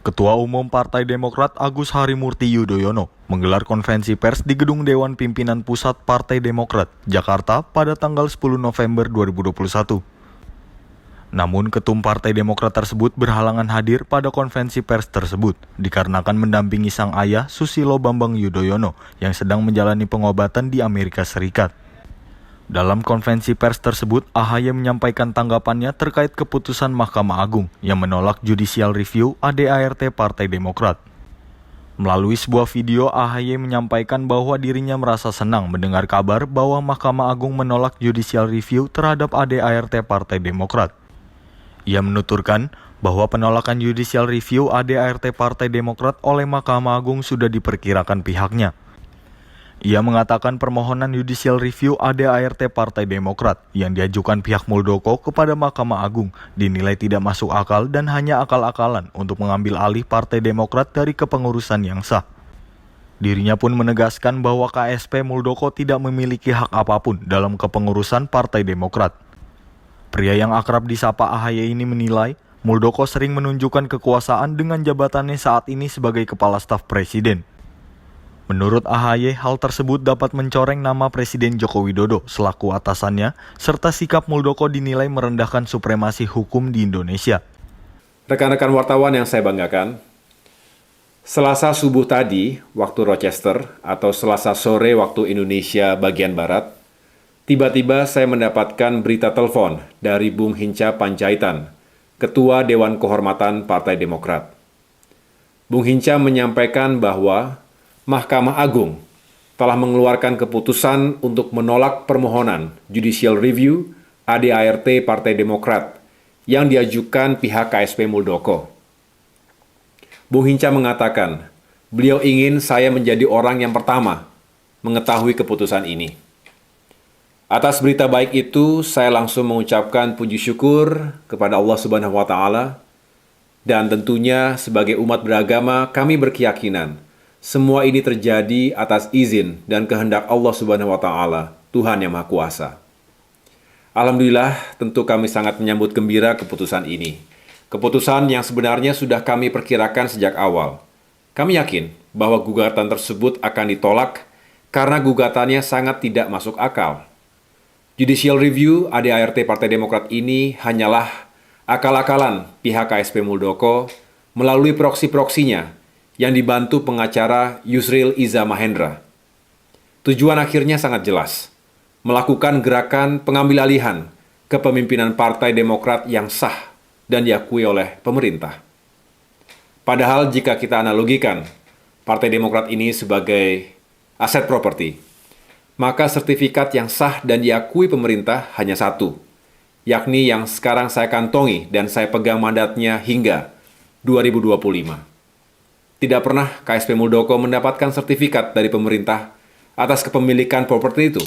Ketua Umum Partai Demokrat Agus Harimurti Yudhoyono menggelar konferensi pers di Gedung Dewan Pimpinan Pusat Partai Demokrat, Jakarta pada tanggal 10 November 2021. Namun, Ketum Partai Demokrat tersebut berhalangan hadir pada konferensi pers tersebut dikarenakan mendampingi sang ayah Susilo Bambang Yudhoyono yang sedang menjalani pengobatan di Amerika Serikat. Dalam konferensi pers tersebut, AHY menyampaikan tanggapannya terkait keputusan Mahkamah Agung yang menolak judicial review ADART Partai Demokrat. Melalui sebuah video, AHY menyampaikan bahwa dirinya merasa senang mendengar kabar bahwa Mahkamah Agung menolak judicial review terhadap ADART Partai Demokrat. Ia menuturkan bahwa penolakan judicial review ADART Partai Demokrat oleh Mahkamah Agung sudah diperkirakan pihaknya. Ia mengatakan permohonan judicial review ADART Partai Demokrat yang diajukan pihak Muldoko kepada Mahkamah Agung dinilai tidak masuk akal dan hanya akal-akalan untuk mengambil alih Partai Demokrat dari kepengurusan yang sah. Dirinya pun menegaskan bahwa KSP Muldoko tidak memiliki hak apapun dalam kepengurusan Partai Demokrat. Pria yang akrab disapa AHY ini menilai Muldoko sering menunjukkan kekuasaan dengan jabatannya saat ini sebagai Kepala Staf Presiden. Menurut AHY, hal tersebut dapat mencoreng nama Presiden Joko Widodo selaku atasannya, serta sikap Muldoko dinilai merendahkan supremasi hukum di Indonesia. Rekan-rekan wartawan yang saya banggakan, Selasa subuh tadi, waktu Rochester, atau Selasa sore waktu Indonesia bagian Barat, tiba-tiba saya mendapatkan berita telepon dari Bung Hinca Panjaitan, Ketua Dewan Kehormatan Partai Demokrat. Bung Hinca menyampaikan bahwa Mahkamah Agung telah mengeluarkan keputusan untuk menolak permohonan judicial review ADART Partai Demokrat yang diajukan pihak KSP Muldoko. Bung Hinca mengatakan, beliau ingin saya menjadi orang yang pertama mengetahui keputusan ini. Atas berita baik itu, saya langsung mengucapkan puji syukur kepada Allah Subhanahu wa Ta'ala, dan tentunya sebagai umat beragama kami berkeyakinan semua ini terjadi atas izin dan kehendak Allah Subhanahu wa Ta'ala, Tuhan yang Maha Kuasa. Alhamdulillah, tentu kami sangat menyambut gembira keputusan ini. Keputusan yang sebenarnya sudah kami perkirakan sejak awal. Kami yakin bahwa gugatan tersebut akan ditolak karena gugatannya sangat tidak masuk akal. Judicial review ADART Partai Demokrat ini hanyalah akal-akalan pihak KSP Muldoko melalui proksi-proksinya yang dibantu pengacara Yusril Iza Mahendra. Tujuan akhirnya sangat jelas, melakukan gerakan pengambil alihan kepemimpinan Partai Demokrat yang sah dan diakui oleh pemerintah. Padahal jika kita analogikan Partai Demokrat ini sebagai aset properti, maka sertifikat yang sah dan diakui pemerintah hanya satu, yakni yang sekarang saya kantongi dan saya pegang mandatnya hingga 2025. Tidak pernah KSP Muldoko mendapatkan sertifikat dari pemerintah atas kepemilikan properti itu.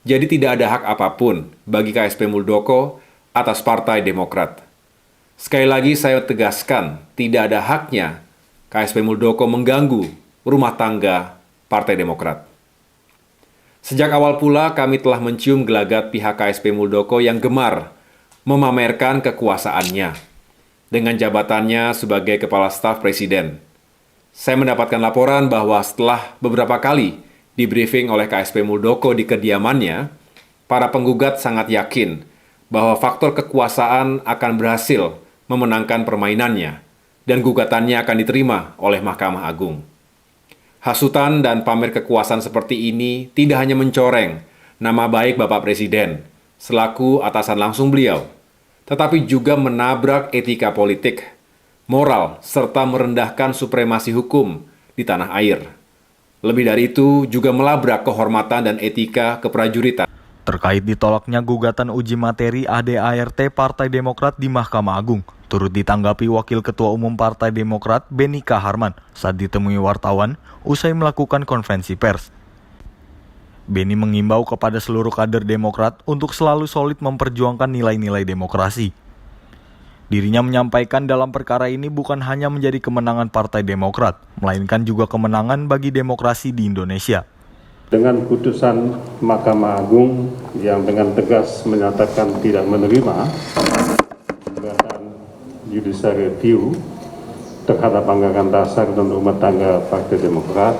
Jadi tidak ada hak apapun bagi KSP Muldoko atas Partai Demokrat. Sekali lagi saya tegaskan, tidak ada haknya KSP Muldoko mengganggu rumah tangga Partai Demokrat. Sejak awal pula kami telah mencium gelagat pihak KSP Muldoko yang gemar memamerkan kekuasaannya dengan jabatannya sebagai Kepala Staf Presiden. Saya mendapatkan laporan bahwa setelah beberapa kali dibriefing oleh KSP Muldoko di kediamannya, para penggugat sangat yakin bahwa faktor kekuasaan akan berhasil memenangkan permainannya dan gugatannya akan diterima oleh Mahkamah Agung. Hasutan dan pamer kekuasaan seperti ini tidak hanya mencoreng nama baik Bapak Presiden selaku atasan langsung beliau, tetapi juga menabrak etika politik, moral, serta merendahkan supremasi hukum di tanah air. Lebih dari itu, juga melabrak kehormatan dan etika keprajuritan. Terkait ditolaknya gugatan uji materi ADART Partai Demokrat di Mahkamah Agung, turut ditanggapi Wakil Ketua Umum Partai Demokrat Beni Kaharman saat ditemui wartawan usai melakukan konferensi pers. Beni mengimbau kepada seluruh kader Demokrat untuk selalu solid memperjuangkan nilai-nilai demokrasi. Dirinya menyampaikan dalam perkara ini bukan hanya menjadi kemenangan Partai Demokrat, melainkan juga kemenangan bagi demokrasi di Indonesia. Dengan putusan Mahkamah Agung yang dengan tegas menyatakan tidak menerima gugatan judicial review terhadap anggaran dasar dan rumah tangga Partai Demokrat,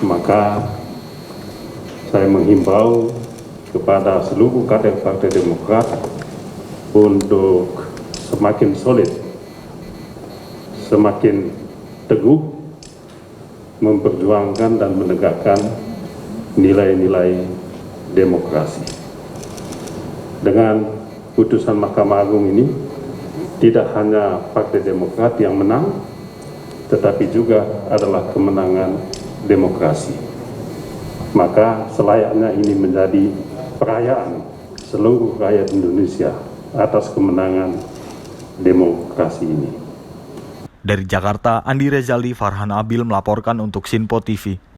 maka saya menghimbau kepada seluruh kader Partai Demokrat untuk semakin solid, semakin teguh memperjuangkan dan menegakkan nilai-nilai demokrasi. Dengan putusan Mahkamah Agung ini, tidak hanya Partai Demokrat yang menang, tetapi juga adalah kemenangan demokrasi. Maka selayaknya ini menjadi perayaan seluruh rakyat Indonesia atas kemenangan demokrasi ini. Dari Jakarta, Andi Rezaldi, Farhan Abil melaporkan untuk Sinpo TV.